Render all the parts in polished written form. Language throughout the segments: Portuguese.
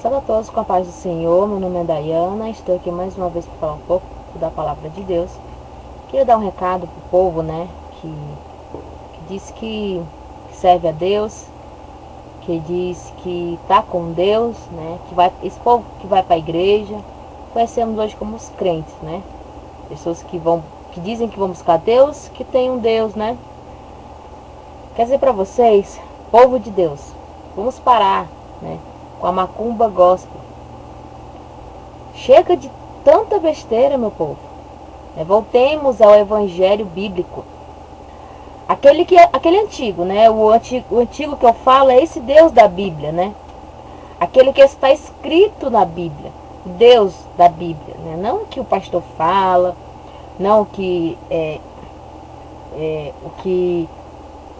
Salve a todos com a paz do Senhor. Meu nome é Dayana. Estou aqui mais uma vez para falar um pouco da palavra de Deus. Queria dar um recado para o povo, né? Que diz que serve a Deus, que diz que está com Deus, né? Esse povo que vai para a igreja, conhecemos hoje como os crentes, né? Pessoas que dizem que vão buscar Deus, que tem um Deus, né? Quer dizer para vocês, povo de Deus, vamos parar, né, com a macumba gospel. Chega de tanta besteira, meu povo. Voltemos ao evangelho bíblico. Aquele antigo, né? O antigo que eu falo é esse Deus da Bíblia, né? Aquele que está escrito na Bíblia. Deus da Bíblia, né? Não o que o pastor fala, não o que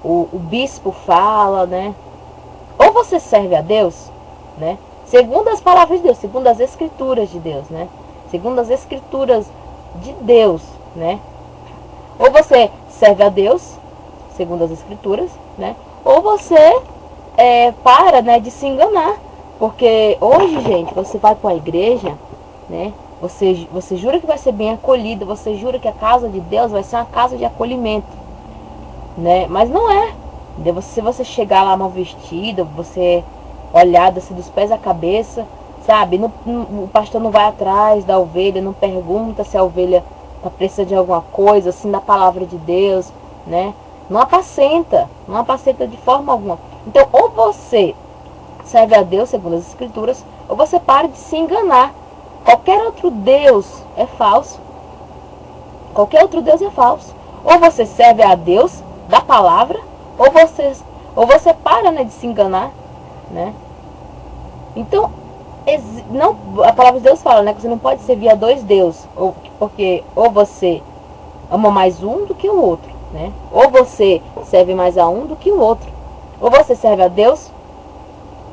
o bispo fala, né? Ou você serve a Deus, né? Segundo as palavras de Deus, segundo as escrituras de Deus, né? Segundo as escrituras de Deus, né? Ou você serve a Deus, segundo as escrituras, né? Ou você para, né, de se enganar. Porque hoje, gente, você vai para a igreja, né? Você jura que vai ser bem acolhido, você jura que a casa de Deus vai ser uma casa de acolhimento, né? Mas não é. Se você chegar lá mal vestido, você olhado assim dos pés à cabeça, sabe? O pastor não vai atrás da ovelha, não pergunta se a ovelha precisa de alguma coisa, assim, da palavra de Deus, né? Não apacenta de forma alguma. Então, ou você serve a Deus segundo as escrituras, ou você para de se enganar. Qualquer outro Deus é falso. Qualquer outro Deus é falso. Ou você serve a Deus da palavra, ou você para, né, de se enganar, né? Então, a palavra de Deus fala, né, que você não pode servir a dois deuses, porque ou você ama mais um do que o outro, né? Ou você serve mais a um do que o outro. Ou você serve a Deus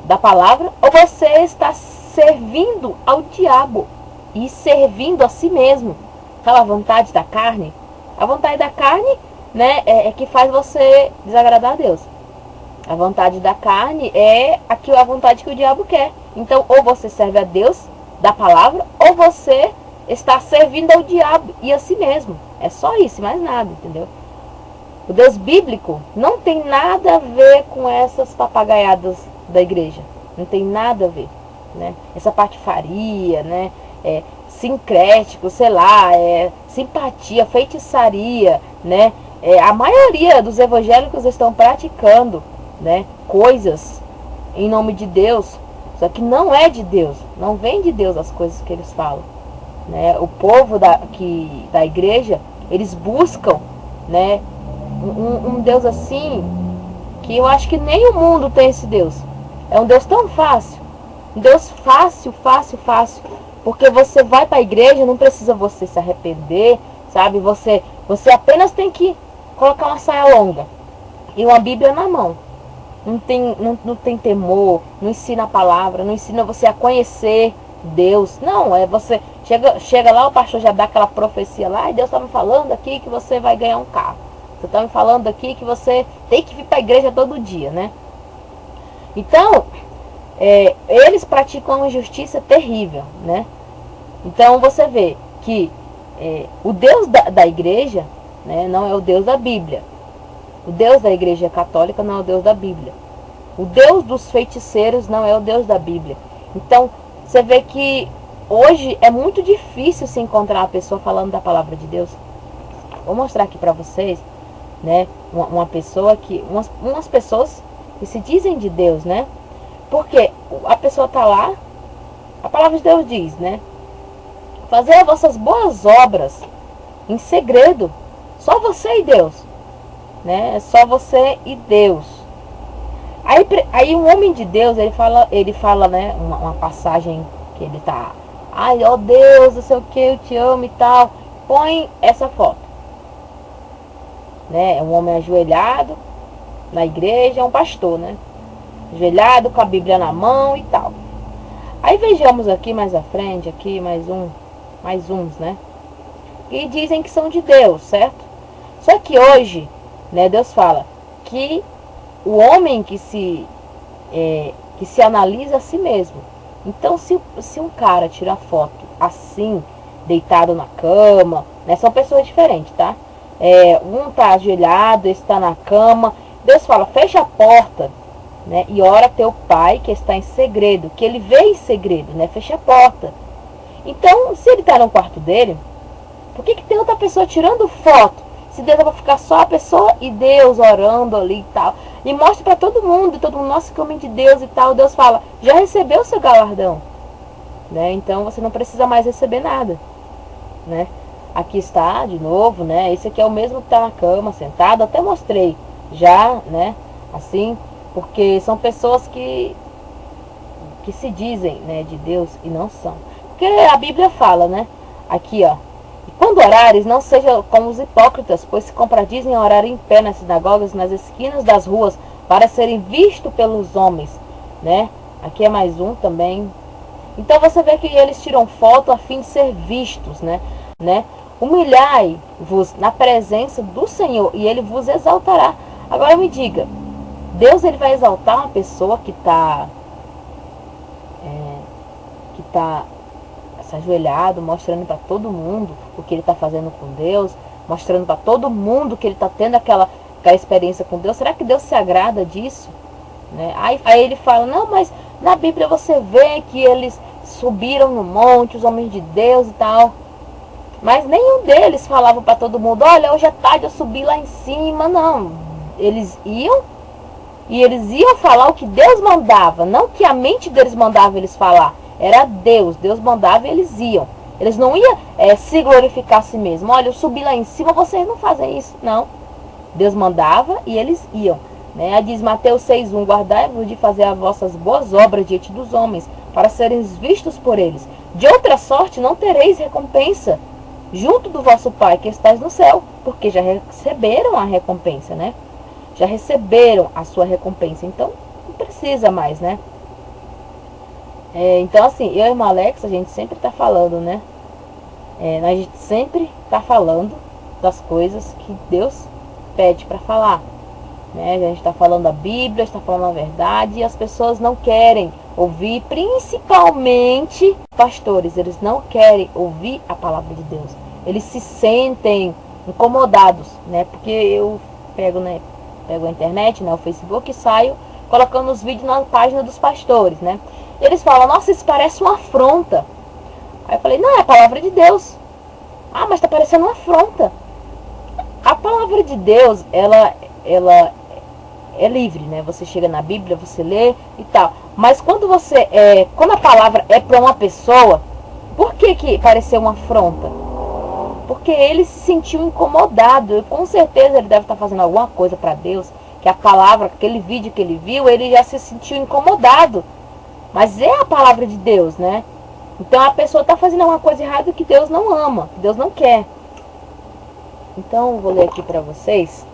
da palavra, ou você está servindo ao diabo e servindo a si mesmo. Aquela vontade da carne. A vontade da carne, né, é que faz você desagradar a Deus. A vontade da carne é a vontade que o diabo quer. Então, ou você serve a Deus da palavra, ou você está servindo ao diabo e a si mesmo. É só isso, mais nada, entendeu? O Deus bíblico não tem nada a ver com essas papagaiadas da igreja. Não tem nada a ver, né? Essa patifaria, né? Sincrético, sei lá, simpatia, feitiçaria, né? A maioria dos evangélicos estão praticando, né, coisas em nome de Deus, só que não é de Deus, não vem de Deus as coisas que eles falam, né? O povo da igreja, eles buscam, né, um Deus assim, que eu acho que nem o mundo tem esse Deus. É um Deus tão fácil, um Deus fácil, porque você vai para a igreja, não precisa você se arrepender, sabe? Você apenas tem que colocar uma saia longa e uma Bíblia na mão. Não tem temor, não ensina a palavra, não ensina você a conhecer Deus. Não, você chega lá, o pastor já dá aquela profecia lá, e Deus está me falando aqui que você vai ganhar um carro. Você está me falando aqui que você tem que vir para a igreja todo dia, né? Então, eles praticam uma injustiça terrível, né? Então você vê que o Deus da igreja, né, não é o Deus da Bíblia. O Deus da igreja católica não é o Deus da Bíblia. O Deus dos feiticeiros não é o Deus da Bíblia. Então, você vê que hoje é muito difícil se encontrar uma pessoa falando da palavra de Deus. Vou mostrar aqui para vocês, né, umas pessoas que se dizem de Deus, né? Porque a pessoa está lá, a palavra de Deus diz, né? Fazer as vossas boas obras em segredo. Só você e Deus, né? Só você e Deus. Aí um homem de Deus, ele fala, né, uma passagem que ele tá, ai, ó Deus, não sei o que, eu te amo e tal. Põe essa foto, né? É um homem ajoelhado na igreja, é um pastor, né? Ajoelhado com a Bíblia na mão e tal. Aí vejamos aqui mais à frente, aqui mais uns, né? E dizem que são de Deus, certo? Só que hoje, né, Deus fala que o homem que se analisa a si mesmo, Então, se um cara tira foto assim, deitado na cama, né, são pessoas diferentes, tá? Um tá ajoelhado, esse tá na cama. Deus fala, fecha a porta, né, e ora a teu pai que está em segredo, que ele vê em segredo, né? Fecha a porta. Então, se ele tá no quarto dele, por que tem outra pessoa tirando foto? Se Deus vai ficar só a pessoa e Deus orando ali e tal. E mostra para todo mundo, nossa, que homem de Deus e tal. Deus fala, já recebeu o seu galardão, né? Então você não precisa mais receber nada, né? Aqui está, de novo, né? Esse aqui é o mesmo que está na cama, sentado. Até mostrei já, né? Assim, porque são pessoas que se dizem, né, de Deus e não são. Porque a Bíblia fala, né? Aqui, ó. Quando orares, não seja como os hipócritas, pois se contradizem a orar em pé nas sinagogas, nas esquinas das ruas, para serem vistos pelos homens, né? Aqui é mais um também. Então você vê que eles tiram foto a fim de ser vistos, né? Humilhai-vos na presença do Senhor e Ele vos exaltará. Agora me diga, Deus ele vai exaltar uma pessoa que está se ajoelhado, mostrando para todo mundo o que ele está fazendo com Deus, mostrando para todo mundo que ele está tendo aquela experiência com Deus? Será que Deus se agrada disso? Né? Aí ele fala, não, mas na Bíblia você vê que eles subiram no monte, os homens de Deus e tal. Mas nenhum deles falava para todo mundo, olha, hoje à tarde eu subi lá em cima. Não, eles iam e eles iam falar o que Deus mandava, não que a mente deles mandava eles falar. Era Deus mandava e eles iam. Eles não iam se glorificar a si mesmos. Olha, eu subi lá em cima, vocês não fazem isso. Não. Deus mandava e eles iam. Né? Diz Mateus 6,1, guardai-vos de fazer as vossas boas obras diante dos homens, para serem vistos por eles. De outra sorte não tereis recompensa junto do vosso Pai que estás no céu, porque já receberam a recompensa, né? Já receberam a sua recompensa. Então, não precisa mais, né? Então, assim, eu e a irmã Alex, a gente sempre está falando, né? A gente sempre está falando das coisas que Deus pede para falar. Né? A gente está falando a Bíblia, está falando a verdade, e as pessoas não querem ouvir, principalmente pastores, eles não querem ouvir a palavra de Deus. Eles se sentem incomodados, né? Porque eu pego a internet, né, o Facebook, e saio colocando os vídeos na página dos pastores, né? Eles falam, nossa, isso parece uma afronta. Aí eu falei, não, é a palavra de Deus. Ah, mas está parecendo uma afronta. A palavra de Deus, ela é livre, né? Você chega na Bíblia, você lê e tal. Mas quando quando a palavra é para uma pessoa, por que pareceu uma afronta? Porque ele se sentiu incomodado. E com certeza ele deve estar fazendo alguma coisa para Deus, que a palavra, aquele vídeo que ele viu, ele já se sentiu incomodado. Mas é a palavra de Deus, né? Então a pessoa está fazendo alguma coisa errada que Deus não ama, que Deus não quer. Então eu vou ler aqui para vocês.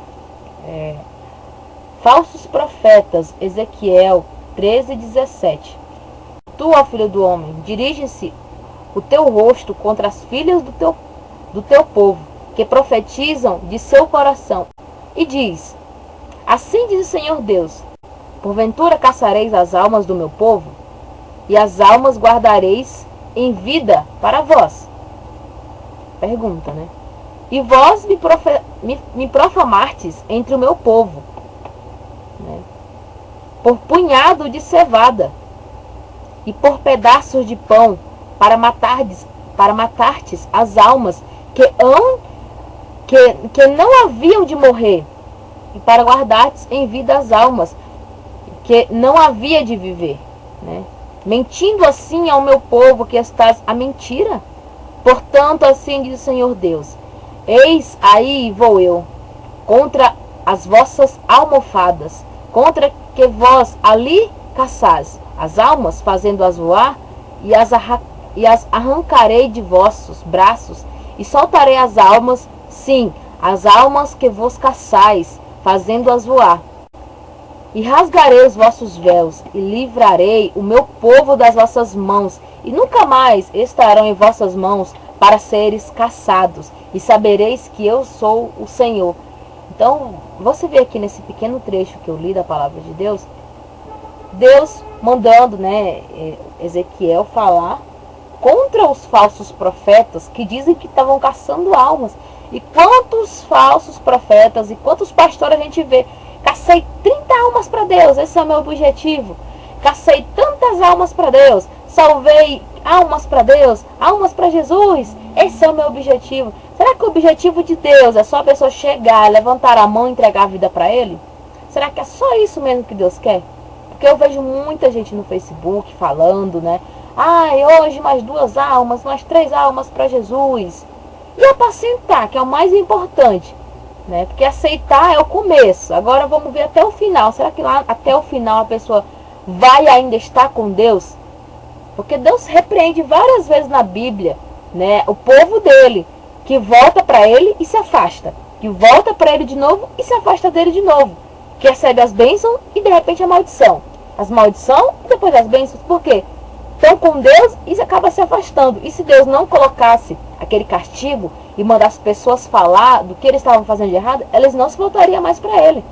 Falsos profetas, Ezequiel 13:17. Tu, ó filho do homem, dirige-se o teu rosto contra as filhas do teu povo, que profetizam de seu coração, e diz, assim diz o Senhor Deus, porventura caçareis as almas do meu povo, e as almas guardareis em vida para vós. Pergunta, né? E vós me profamastes entre o meu povo, né? Por punhado de cevada e por pedaços de pão, para matartes as almas que não haviam de morrer, e para guardartes em vida as almas que não havia de viver, né? Mentindo assim ao meu povo que estás a mentira. Portanto, assim diz o Senhor Deus, eis aí vou eu, contra as vossas almofadas, contra que vós ali caçais as almas, fazendo-as voar, e as arrancarei de vossos braços, e soltarei as almas, sim, as almas que vos caçais, fazendo-as voar. E rasgarei os vossos véus, e livrarei o meu povo das vossas mãos, e nunca mais estarão em vossas mãos para seres caçados, e sabereis que eu sou o Senhor. Então, você vê aqui nesse pequeno trecho que eu li da palavra de Deus, Deus mandando, né, Ezequiel falar contra os falsos profetas que dizem que estavam caçando almas. E quantos falsos profetas e quantos pastores a gente vê? Cacei 30 almas para Deus, esse é o meu objetivo. Cacei tantas almas para Deus, salvei almas para Deus, almas para Jesus, esse é o meu objetivo. Será que o objetivo de Deus é só a pessoa chegar, levantar a mão e entregar a vida para Ele? Será que é só isso mesmo que Deus quer? Porque eu vejo muita gente no Facebook falando, né? Hoje mais 2 almas, mais 3 almas para Jesus. E apacentar, que é o mais importante, né? Porque aceitar é o começo. Agora vamos ver até o final. Será que lá até o final a pessoa vai ainda estar com Deus? Porque Deus repreende várias vezes na Bíblia, né, o povo dele, que volta para ele e se afasta. Que volta para ele de novo e se afasta dele de novo. Que recebe as bênçãos e de repente a maldição. As maldições e depois as bênçãos. Por quê? Estão com Deus e acaba se afastando. E se Deus não colocasse aquele castigo e mandasse as pessoas falar do que eles estavam fazendo de errado, eles não se voltariam mais para ele.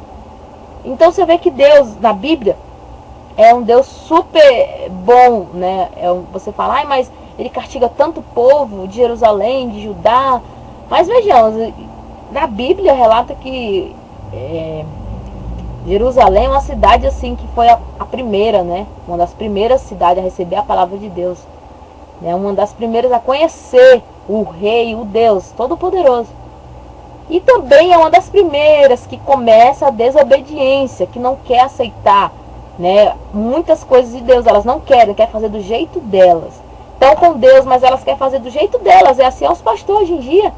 Então você vê que Deus, na Bíblia, é um Deus super bom, né? Você fala, mas ele castiga tanto povo de Jerusalém, de Judá. Mas vejamos, na Bíblia relata que Jerusalém é uma cidade assim que foi a primeira, né? Uma das primeiras cidades a receber a palavra de Deus, né? Uma das primeiras a conhecer o Rei, o Deus Todo-Poderoso. E também é uma das primeiras que começa a desobediência, que não quer aceitar, né, muitas coisas de Deus. Elas não querem, quer fazer do jeito delas. Estão com Deus, mas elas querem fazer do jeito delas. É assim aos pastores hoje em dia.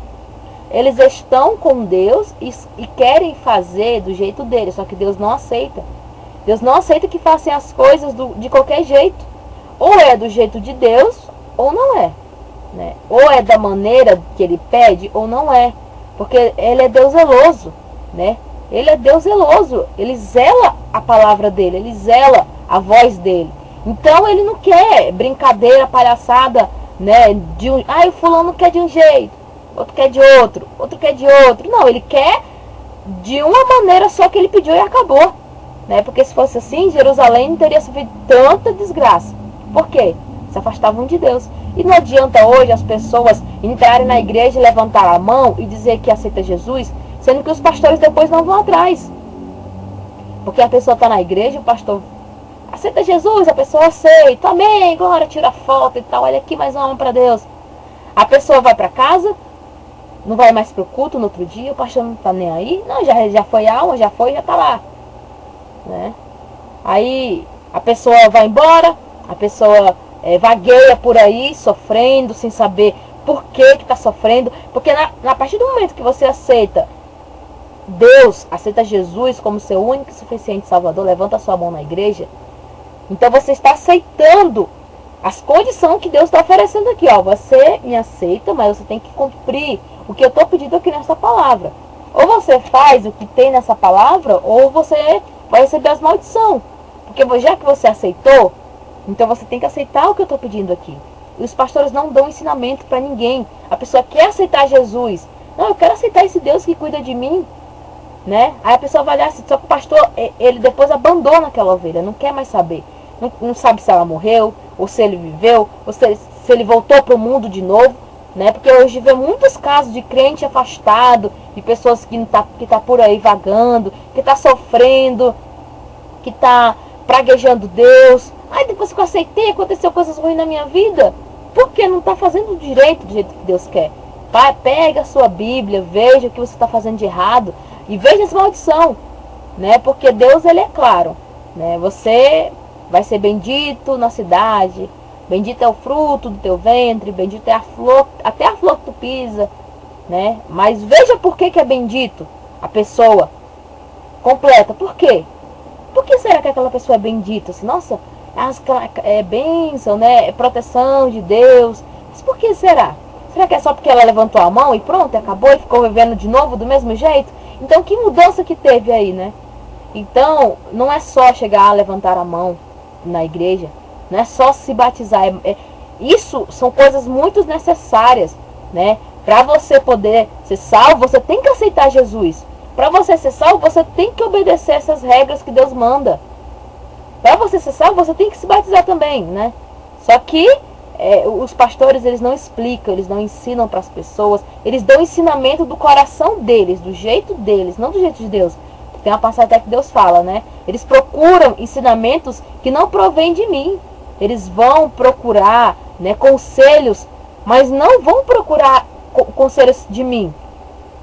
Eles estão com Deus e querem fazer do jeito deles, só que Deus não aceita. Deus não aceita que façam as coisas de qualquer jeito. Ou é do jeito de Deus, ou não é, né? Ou é da maneira que Ele pede, ou não é. Porque Ele é Deus zeloso, né? Ele é Deus zeloso. Ele zela a palavra dele, Ele zela a voz dele. Então Ele não quer brincadeira, palhaçada, né? O fulano quer de um jeito, outro quer de outro, outro quer de outro. Não, Ele quer de uma maneira só que Ele pediu e acabou, né? Porque se fosse assim, Jerusalém não teria sofrido tanta desgraça. Por quê? Se afastavam de Deus. E não adianta hoje as pessoas entrarem na igreja e levantar a mão e dizer que aceita Jesus, sendo que os pastores depois não vão atrás. Porque a pessoa está na igreja, o pastor aceita Jesus, a pessoa aceita, amém, agora tira foto e tal, olha aqui mais uma alma para Deus. A pessoa vai para casa, não vai mais para o culto no outro dia, o pastor não está nem aí, não, já foi alma, já está lá, né? Aí a pessoa vai embora, a pessoa vagueia por aí, sofrendo, sem saber por que está sofrendo. Porque a partir do momento que você aceita Deus, aceita Jesus como seu único e suficiente Salvador, levanta a sua mão na igreja, então você está aceitando as condições que Deus está oferecendo aqui. Você me aceita, mas você tem que cumprir o que eu estou pedindo aqui nessa palavra. Ou você faz o que tem nessa palavra, ou você vai receber as maldições. Porque já que você aceitou, então você tem que aceitar o que eu estou pedindo aqui. E os pastores não dão ensinamento para ninguém. A pessoa quer aceitar Jesus. Não, eu quero aceitar esse Deus que cuida de mim, né? Aí a pessoa vai lá, só que o pastor, ele depois abandona aquela ovelha, não quer mais saber. Não sabe se ela morreu, ou se ele viveu, ou se ele voltou para o mundo de novo, né? Porque hoje vê muitos casos de crente afastado, de pessoas que tá por aí vagando, que está sofrendo, que está praguejando Deus. Depois que eu aceitei, aconteceu coisas ruins na minha vida. Por que não está fazendo direito do jeito que Deus quer? Pai, pega a sua Bíblia, veja o que você está fazendo de errado e veja as maldições, né? Porque Deus, Ele é claro, né? Você vai ser bendito na cidade, bendito é o fruto do teu ventre, bendito é a flor, até a flor que tu pisa, né? Mas veja por que é bendito a pessoa completa. Por quê? Por que será que aquela pessoa é bendita? Assim, nossa, é bênção, né? É proteção de Deus. Mas por que será? Será que é só porque ela levantou a mão e pronto, acabou e ficou vivendo de novo do mesmo jeito? Então que mudança que teve aí, né? Então não é só chegar a levantar a mão na igreja, não é só se batizar. Isso são coisas muito necessárias, né? Para você poder ser salvo, você tem que aceitar Jesus. Para você ser salvo, você tem que obedecer essas regras que Deus manda. Para você ser salvo, você tem que se batizar também, né? Só que os pastores, eles não explicam, eles não ensinam para as pessoas, eles dão ensinamento do coração deles, do jeito deles, não do jeito de Deus. Tem uma passagem até que Deus fala, né? Eles procuram ensinamentos que não provêm de mim. Eles vão procurar, né, conselhos, mas não vão procurar conselhos de mim.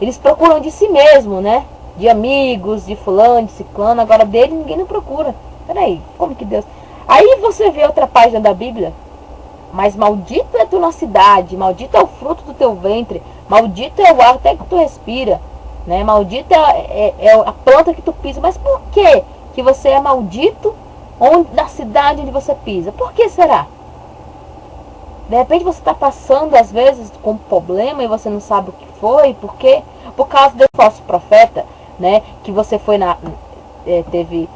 Eles procuram de si mesmo, né? De amigos, de fulano, de ciclano. Agora dele ninguém não procura. Peraí, como que Deus... Aí você vê outra página da Bíblia. Mas maldito é a tua cidade, maldito é o fruto do teu ventre, maldito é o ar até que tu respira, né? Maldito é a planta que tu pisa. Mas por que você é maldito na cidade onde você pisa? Por que será? De repente você está passando, às vezes, com um problema e você não sabe o que foi. Por quê? Por causa do falso profeta, né? Que você foi teve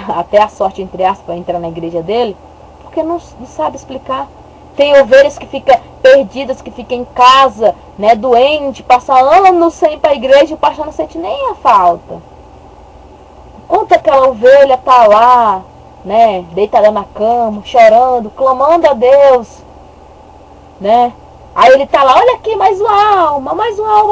até a sorte, entre aspas, para entrar na igreja dele, porque não sabe explicar. Tem ovelhas que ficam perdidas, que ficam em casa, né, doente, passa anos sem ir para a igreja e o pastor não sente nem a falta. Enquanto aquela ovelha está lá, né, deitada na cama, chorando, clamando a Deus, né? Aí ele está lá, olha aqui, mais uma alma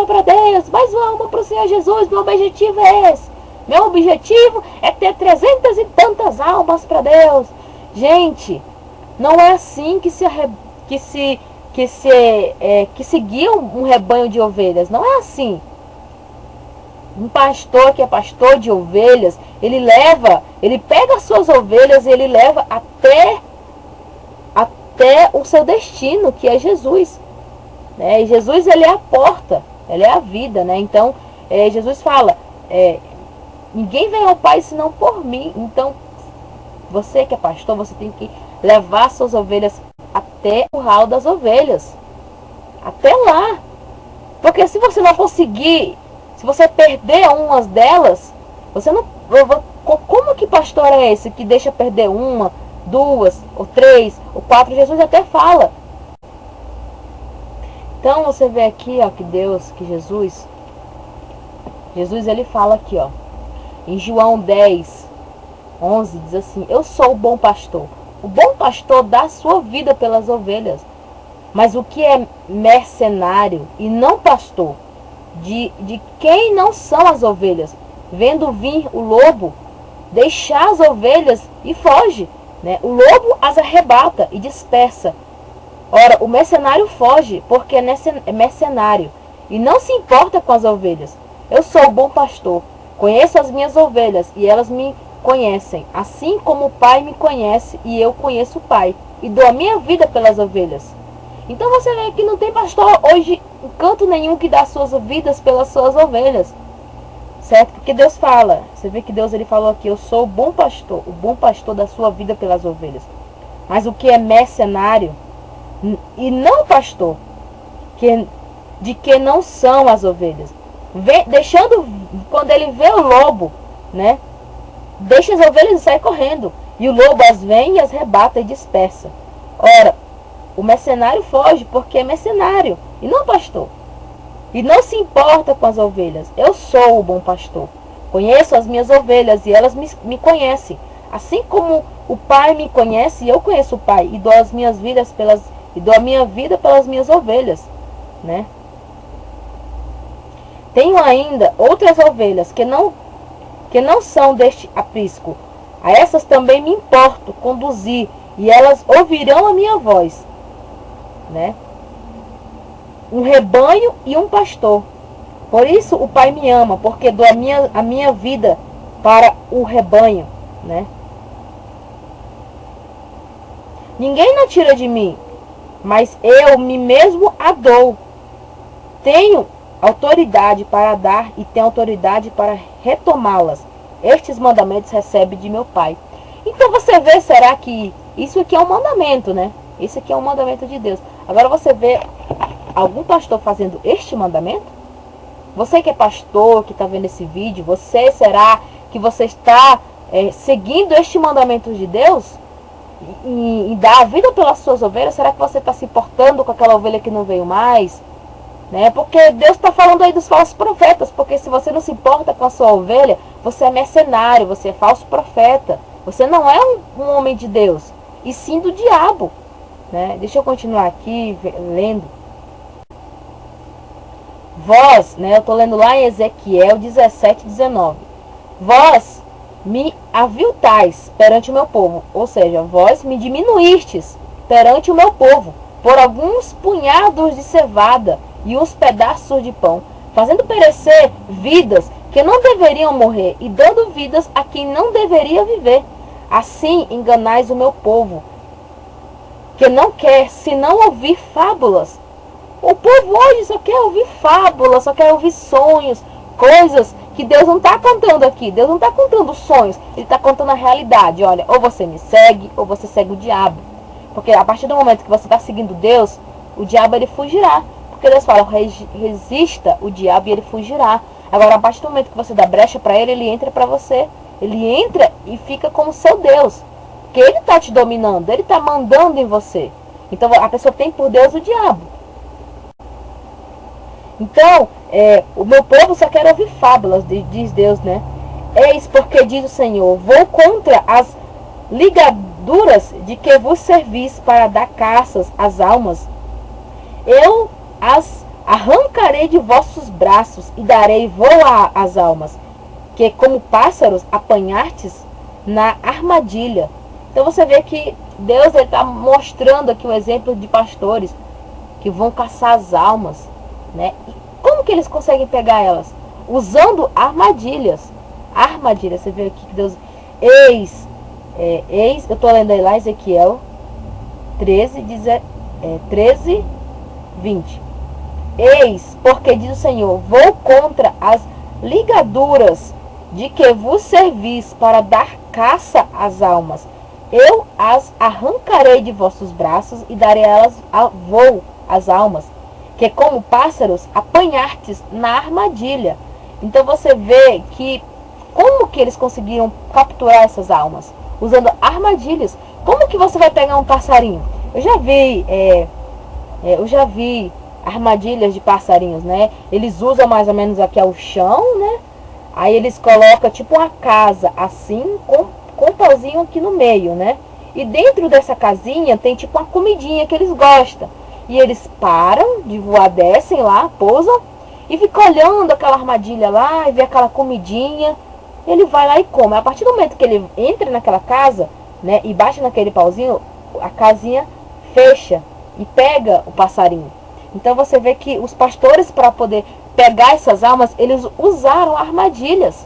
para Deus, mais uma alma para o Senhor Jesus, meu objetivo é esse. Meu objetivo é ter 300 e tantas almas para Deus. Gente, não é assim que se guia um rebanho de ovelhas. Não é assim. Um pastor que é pastor de ovelhas, ele pega as suas ovelhas e ele leva até o seu destino, que é Jesus. Né? E Jesus, ele é a porta, ele é a vida, né? Então, Jesus fala, ninguém vem ao Pai senão por mim. Então, você que é pastor, você tem que levar suas ovelhas até o curral das ovelhas. Até lá. Porque se você não conseguir, se você perder umas delas, você não... Como que pastor é esse que deixa perder uma, duas, ou três, ou quatro? Jesus até fala. Então você vê aqui, ó, que Jesus ele fala aqui, ó, em João 10, 11, diz assim: eu sou o bom pastor. O bom pastor dá a sua vida pelas ovelhas. Mas o que é mercenário e não pastor, de quem não são as ovelhas, vendo vir o lobo, deixa as ovelhas e foge, né? O lobo as arrebata e dispersa. Ora, o mercenário foge, porque é mercenário, e não se importa com as ovelhas. Eu sou o bom pastor, conheço as minhas ovelhas, e elas me conhecem, assim como o Pai me conhece, e eu conheço o Pai, e dou a minha vida pelas ovelhas. Então você vê que não tem pastor hoje em canto nenhum que dá suas vidas pelas suas ovelhas, certo? Porque Deus fala, você vê que Deus, ele falou aqui: eu sou o bom pastor dá sua vida pelas ovelhas. Mas o que é mercenário e não pastor, de que não são as ovelhas, quando ele vê o lobo, né, deixa as ovelhas e sai correndo, e o lobo as vem e as rebata e dispersa. Ora, o mercenário foge porque é mercenário e não pastor, e não se importa com as ovelhas. Eu sou o bom pastor, conheço as minhas ovelhas e elas me conhecem, assim como o Pai me conhece e eu conheço o Pai, e dou a minha vida pelas minhas ovelhas, né? Tenho ainda outras ovelhas que não são deste aprisco. A essas também me importo conduzir, e elas ouvirão a minha voz, né? Um rebanho e um pastor. Por isso o Pai me ama, porque dou a minha vida para o rebanho, né? Ninguém não tira de mim, mas eu me mesmo a dou. Tenho autoridade para dar e tenho autoridade para retomá-las. Estes mandamentos recebe de meu Pai. Então você vê, será que isso aqui é um mandamento, né? Isso aqui é um mandamento de Deus. Agora você vê algum pastor fazendo este mandamento? Você que é pastor, que está vendo esse vídeo, será que você está seguindo este mandamento de Deus? E dar a vida pelas suas ovelhas? Será que você está se importando com aquela ovelha que não veio mais? Né? Porque Deus está falando aí dos falsos profetas. Porque se você não se importa com a sua ovelha, você é mercenário, você é falso profeta. Você não é um homem de Deus, e sim do diabo, né? Deixa eu continuar aqui lendo. Vós, né, eu estou lendo lá em Ezequiel 17:19. Vós me aviltais perante o meu povo, ou seja, vós me diminuístes perante o meu povo, por alguns punhados de cevada e uns pedaços de pão, fazendo perecer vidas que não deveriam morrer e dando vidas a quem não deveria viver. Assim enganais o meu povo, que não quer senão ouvir fábulas. O povo hoje só quer ouvir fábulas, só quer ouvir sonhos, coisas que Deus não está contando aqui. Deus não está contando sonhos, Ele está contando a realidade. Olha, ou você me segue, ou você segue o diabo. Porque a partir do momento que você está seguindo Deus, o diabo ele fugirá. Porque Deus fala, resista o diabo e ele fugirá. Agora, a partir do momento que você dá brecha para ele, ele entra para você. Ele entra e fica como seu Deus. Porque ele está te dominando, ele está mandando em você. Então, a pessoa tem por Deus o diabo. Então, o meu povo só quer ouvir fábulas, diz Deus, né? Eis porque diz o Senhor, vou contra as ligaduras de que vos servis para dar caças às almas. Eu as arrancarei de vossos braços e darei voo às almas, que como pássaros apanhastes na armadilha. Então você vê que Deus está mostrando aqui o exemplo de pastores que vão caçar as almas, né? E como que eles conseguem pegar elas? Usando armadilhas. Armadilhas, você vê aqui que Deus... Eis, eu estou lendo aí lá Ezequiel 13, 20. Eis, porque diz o Senhor, vou contra as ligaduras de que vos servis para dar caça às almas. Eu as arrancarei de vossos braços e darei a elas voo às almas, que como pássaros apanhastes na armadilha. Então você vê que como que eles conseguiram capturar essas almas? Usando armadilhas. Como que você vai pegar um passarinho? Eu já vi armadilhas de passarinhos, né? Eles usam mais ou menos aqui ao chão, né? Aí eles colocam tipo uma casa assim, com um pauzinho aqui no meio, né? E dentro dessa casinha tem tipo uma comidinha que eles gostam. E eles param de voar, descem lá, pousam e ficam olhando aquela armadilha lá e vê aquela comidinha. Ele vai lá e come. A partir do momento que ele entra naquela casa, né, e bate naquele pauzinho, a casinha fecha e pega o passarinho. Então você vê que os pastores, para poder pegar essas almas, eles usaram armadilhas.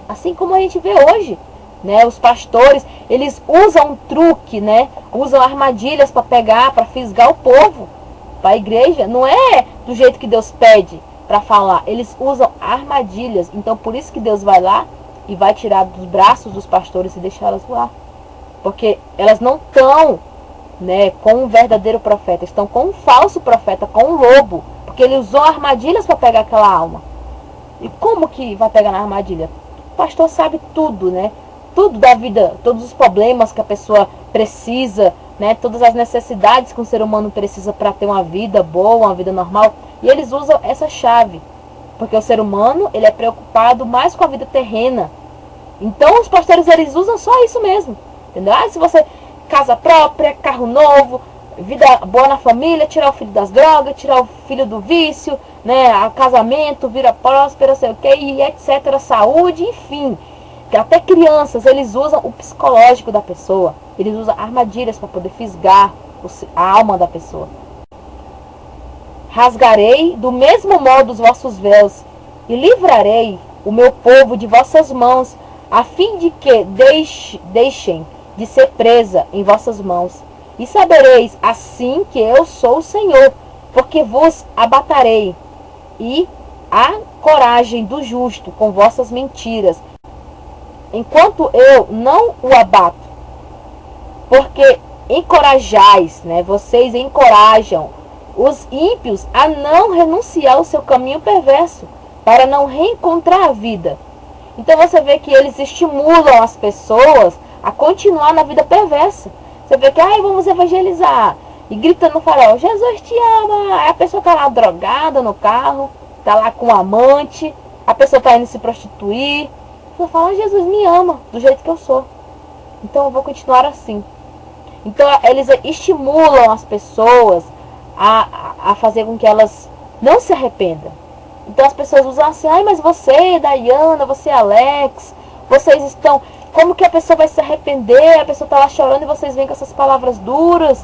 Assim como a gente vê hoje, né? Os pastores, eles usam um truque, né? Usam armadilhas para pegar, para fisgar o povo, para a igreja. Não é do jeito que Deus pede para falar. Eles usam armadilhas. Então por isso que Deus vai lá e vai tirar dos braços dos pastores e deixar elas voar. Porque elas não estão, né, com um verdadeiro profeta, estão com um falso profeta, com um lobo. Porque ele usou armadilhas para pegar aquela alma. E como que vai pegar na armadilha? O pastor sabe tudo, né? Tudo da vida, todos os problemas que a pessoa precisa, né? Todas as necessidades que um ser humano precisa para ter uma vida boa, uma vida normal. E eles usam essa chave. Porque o ser humano, ele é preocupado mais com a vida terrena. Então os pastores, eles usam só isso mesmo. Entendeu? Ah, se você... casa própria, carro novo, vida boa na família, tirar o filho das drogas, tirar o filho do vício, né, casamento, vira próspera, sei o que, e etc, saúde, enfim. Até crianças, eles usam o psicológico da pessoa, eles usam armadilhas para poder fisgar a alma da pessoa. Rasgarei do mesmo modo os vossos véus, e livrarei o meu povo de vossas mãos, a fim de que deixem de ser presa em vossas mãos. E sabereis assim que eu sou o Senhor, porque vos abatarei, e a coragem do justo com vossas mentiras, enquanto eu não o abato. Porque encorajais, né? Vocês encorajam os ímpios a não renunciar ao seu caminho perverso, para não reencontrar a vida. Então você vê que eles estimulam as pessoas a continuar na vida perversa. Você vê que, vamos evangelizar. E grita no farol, Jesus te ama. Aí a pessoa tá lá drogada no carro, tá lá com um amante, a pessoa tá indo se prostituir. Você fala, Jesus me ama, do jeito que eu sou. então eu vou continuar assim. Então eles estimulam as pessoas a fazer com que elas não se arrependam. Então as pessoas usam assim, ai, mas você, Dayana, você, Alex, vocês estão... Como que a pessoa vai se arrepender? A pessoa está lá chorando e vocês vêm com essas palavras duras.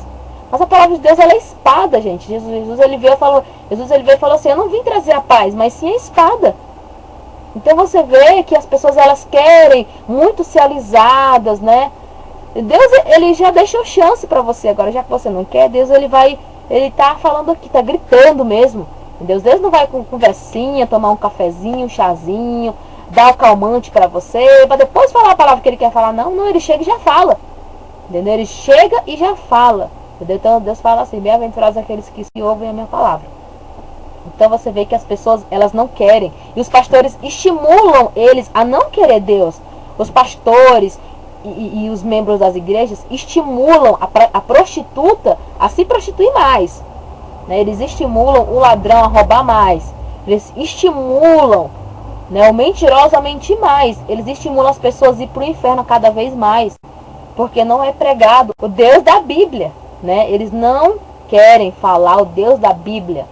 Mas a palavra de Deus, ela é espada, gente. Jesus ele veio e falou assim, eu não vim trazer a paz, mas sim a espada. Então você vê que as pessoas, elas querem muito ser alisadas, né? Deus, ele já deixou chance para você agora, já que você não quer, Deus, ele tá falando aqui, tá gritando mesmo. Deus não vai com conversinha, tomar um cafezinho, um chazinho, dar o calmante para você, para depois falar a palavra que ele quer falar. Não, ele chega e já fala. Entendeu? Ele chega e já fala. Entendeu? Então Deus fala assim, bem-aventurados aqueles que se ouvem a minha palavra. Então você vê que as pessoas, elas não querem. E os pastores estimulam eles a não querer Deus. Os pastores e os membros das igrejas estimulam a prostituta a se prostituir mais. Né? Eles estimulam o ladrão a roubar mais. Eles estimulam, né, o mentiroso a mentir mais. Eles estimulam as pessoas a ir para o inferno cada vez mais. Porque não é pregado o Deus da Bíblia. Né? Eles não querem falar o Deus da Bíblia.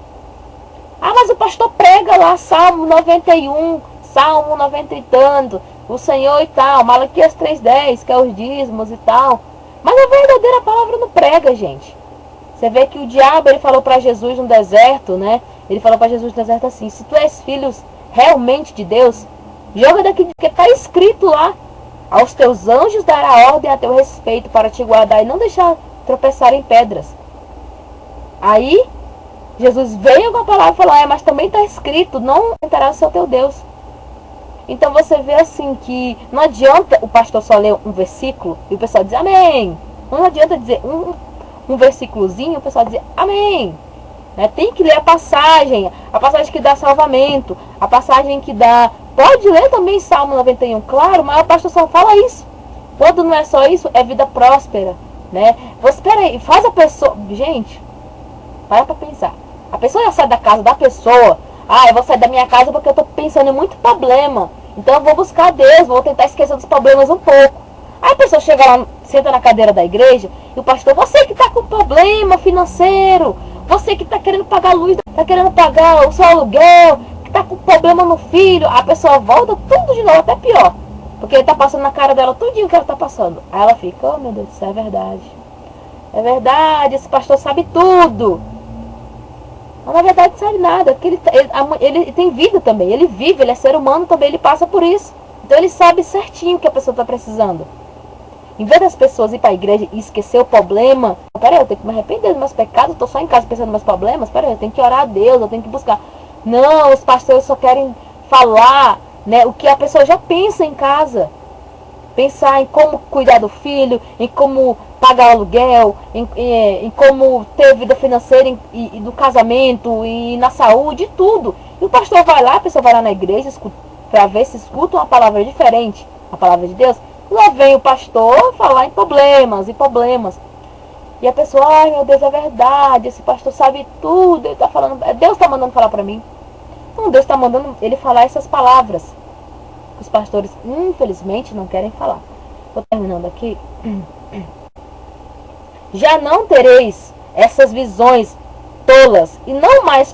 Ah, mas o pastor prega lá Salmo 91, Salmo 90 e tanto, o Senhor e tal, Malaquias 3:10, que é os dízimos e tal. Mas a verdadeira palavra não prega, gente. Você vê que o diabo, ele falou para Jesus no deserto, né? Ele falou para Jesus no deserto assim, se tu és filho realmente de Deus, joga daqui, porque está escrito lá, aos teus anjos dará ordem a teu respeito para te guardar e não deixar tropeçar em pedras. Aí Jesus veio com a palavra e falou, mas também está escrito, não tentará o teu Deus. Então você vê assim que não adianta o pastor só ler um versículo e o pessoal dizer amém. Não adianta dizer um versículozinho e o pessoal dizer amém. Né? Tem que ler a passagem que dá salvamento, a passagem que dá... Pode ler também Salmo 91, claro, mas o pastor só fala isso. Quando não é só isso, é vida próspera. Né? Você, peraí, faz a pessoa... Gente, para pensar. A pessoa já sai da casa da pessoa. Ah, eu vou sair da minha casa porque eu estou pensando em muito problema. Então eu vou buscar Deus, vou tentar esquecer dos problemas um pouco. Aí a pessoa chega lá, senta na cadeira da igreja, e o pastor, você que está com problema financeiro, você que está querendo pagar a luz, está querendo pagar o seu aluguel, que está com problema no filho, a pessoa volta tudo de novo, até pior. Porque ele está passando na cara dela tudinho que ela está passando. Aí ela fica, oh meu Deus, isso é verdade. É verdade, esse pastor sabe tudo. Mas na verdade não sabe nada, porque ele tem vida também, ele vive, ele é ser humano também, ele passa por isso. Então ele sabe certinho o que a pessoa está precisando. Em vez das pessoas ir para a igreja e esquecer o problema, peraí, eu tenho que me arrepender dos meus pecados, eu estou só em casa pensando nos meus problemas, peraí, eu tenho que orar a Deus, eu tenho que buscar. Não, os pastores só querem falar, né, o que a pessoa já pensa em casa. Pensar em como cuidar do filho, em como pagar o aluguel, em como ter vida financeira e do casamento, e na saúde, tudo. E o pastor vai lá, a pessoa vai lá na igreja para ver se escuta uma palavra diferente, a palavra de Deus. Lá vem o pastor falar em problemas e problemas. E a pessoa, ai meu Deus, é verdade, esse pastor sabe tudo, ele tá falando, Deus está mandando falar para mim. Então Deus está mandando ele falar essas palavras. Os pastores, infelizmente, não querem falar. Vou terminando aqui. Já não tereis essas visões tolas, e não mais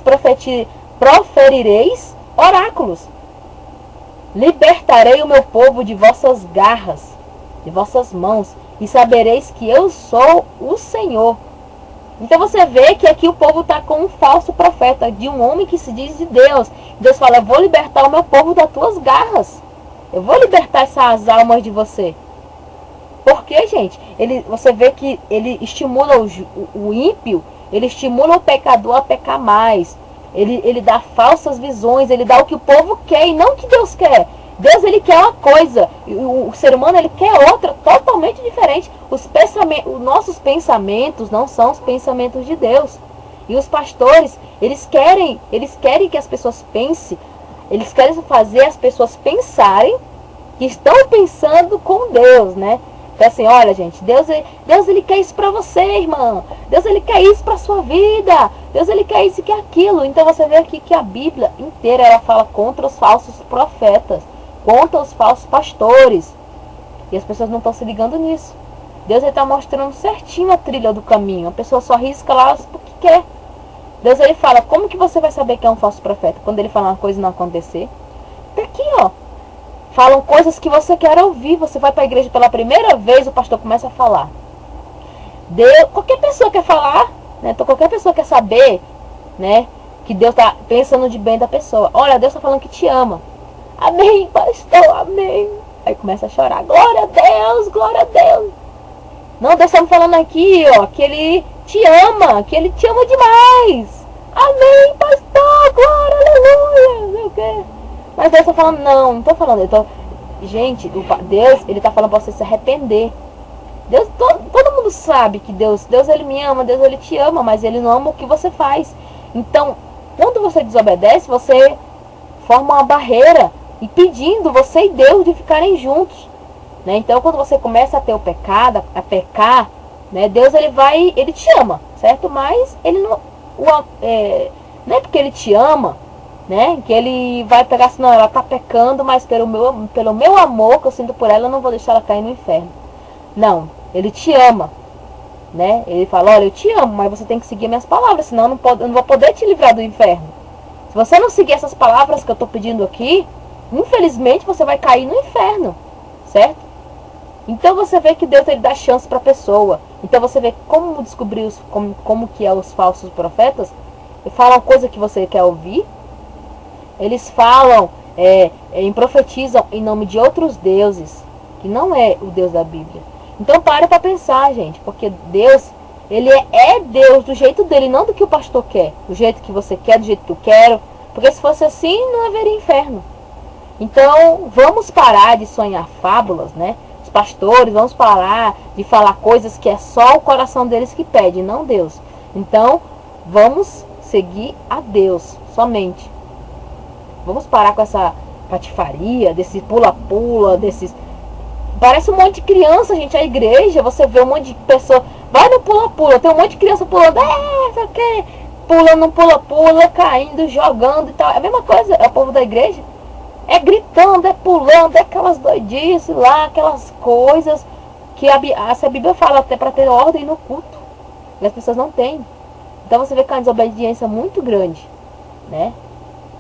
proferireis oráculos. Libertarei o meu povo de vossas garras, de vossas mãos, e sabereis que eu sou o Senhor. Então você vê que aqui o povo está com um falso profeta, de um homem que se diz de Deus. Deus fala, eu vou libertar o meu povo das tuas garras. Eu vou libertar essas almas de você. Porque, gente, você vê que ele estimula o ímpio, ele estimula o pecador a pecar mais. Ele dá falsas visões, ele dá o que o povo quer e não o que Deus quer. Deus, ele quer uma coisa, o ser humano, ele quer outra, totalmente diferente. Os nossos pensamentos não são os pensamentos de Deus. E os pastores, eles querem que as pessoas pensem. Eles querem fazer as pessoas pensarem que estão pensando com Deus, né? Então assim, olha gente, Deus ele quer isso pra você, irmão. Deus ele quer isso pra sua vida. Deus ele quer isso e quer aquilo. Então você vê aqui que a Bíblia inteira ela fala contra os falsos profetas, contra os falsos pastores. E as pessoas não estão se ligando nisso. Deus está mostrando certinho a trilha do caminho. A pessoa só risca lá porque quer. Deus ele fala, como que você vai saber que é um falso profeta? Quando ele fala uma coisa e não acontecer. Tá aqui, ó. Falam coisas que você quer ouvir. Você vai para a igreja pela primeira vez, o pastor começa a falar. Deus, qualquer pessoa quer falar, né? Então, qualquer pessoa quer saber, né? Que Deus está pensando de bem da pessoa. Olha, Deus está falando que te ama. Amém, pastor, amém. Aí começa a chorar. Glória a Deus, glória a Deus. Não, Deus está me falando aqui, ó, que Ele te ama demais. Amém, pastor, glória, aleluia. Não sei o quê. Mas Deus está falando, não estou falando. Gente, Deus, Ele está falando para você se arrepender. Deus, todo mundo sabe que Deus Ele me ama, Deus Ele te ama, mas Ele não ama o que você faz. Então, quando você desobedece, você forma uma barreira impedindo você e Deus de ficarem juntos, né? Então, quando você começa a ter o pecado, a pecar, né? Deus ele te ama, certo? Mas Ele não é porque Ele te ama, né? Que Ele vai pegar assim, não, ela está pecando, mas pelo meu amor que eu sinto por ela, eu não vou deixar ela cair no inferno. Não, Ele te ama, né? Ele fala, olha, eu te amo, mas você tem que seguir minhas palavras, senão eu não vou poder te livrar do inferno. Se você não seguir essas palavras que eu estou pedindo aqui, infelizmente você vai cair no inferno, certo? Então você vê que Deus ele dá chance para a pessoa. Então você vê como descobrir como que é os falsos profetas. Eles falam coisa que você quer ouvir. Eles falam, profetizam em nome de outros deuses, que não é o Deus da Bíblia. Então para pensar, gente, porque Deus, Ele é Deus do jeito dele, não do que o pastor quer, do jeito que você quer, do jeito que eu quero, porque se fosse assim, não haveria inferno. Então, vamos parar de sonhar fábulas, né? Os pastores, vamos parar de falar coisas que é só o coração deles que pede, não Deus. Então, vamos seguir a Deus, somente. Vamos parar com essa patifaria, desse pula-pula, desses... Parece um monte de criança, gente, a igreja, você vê um monte de pessoa, vai no pula-pula, tem um monte de criança pulando, sei o quê, pulando, pula-pula, caindo, jogando e tal. É a mesma coisa, é o povo da igreja. É gritando, é pulando, é aquelas doidices lá, aquelas coisas que a Bíblia fala até para ter ordem no culto. E as pessoas não têm. Então você vê que é uma desobediência muito grande, né?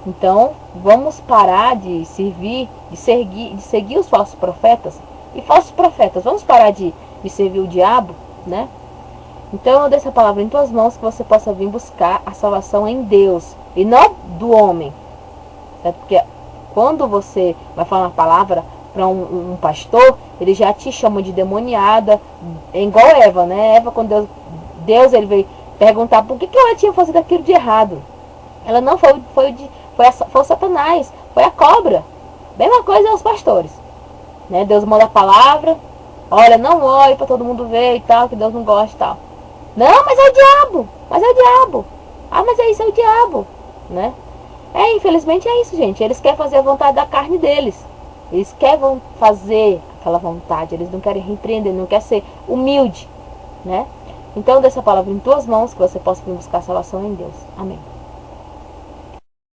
Então, vamos parar de seguir os falsos profetas. E falsos profetas, vamos parar de servir o diabo, né? Então eu deixo a palavra em tuas mãos, que você possa vir buscar a salvação em Deus e não do homem, certo? Porque quando você vai falar uma palavra para um pastor, ele já te chama de demoniada, é igual Eva, né? Eva, quando Deus ele veio perguntar por que ela tinha feito aquilo de errado. Ela não foi o Satanás, foi a cobra. Mesma coisa aos pastores, né? Deus manda a palavra, olha, não olhe para todo mundo ver e tal, que Deus não gosta e tal. Não, mas é o diabo, Ah, mas é isso, é o diabo, né? Infelizmente é isso, gente. Eles querem fazer a vontade da carne deles. Eles querem fazer aquela vontade, eles não querem repreender, não querem ser humilde, né? Então, deixa a palavra em tuas mãos, que você possa vir buscar a salvação em Deus. Amém.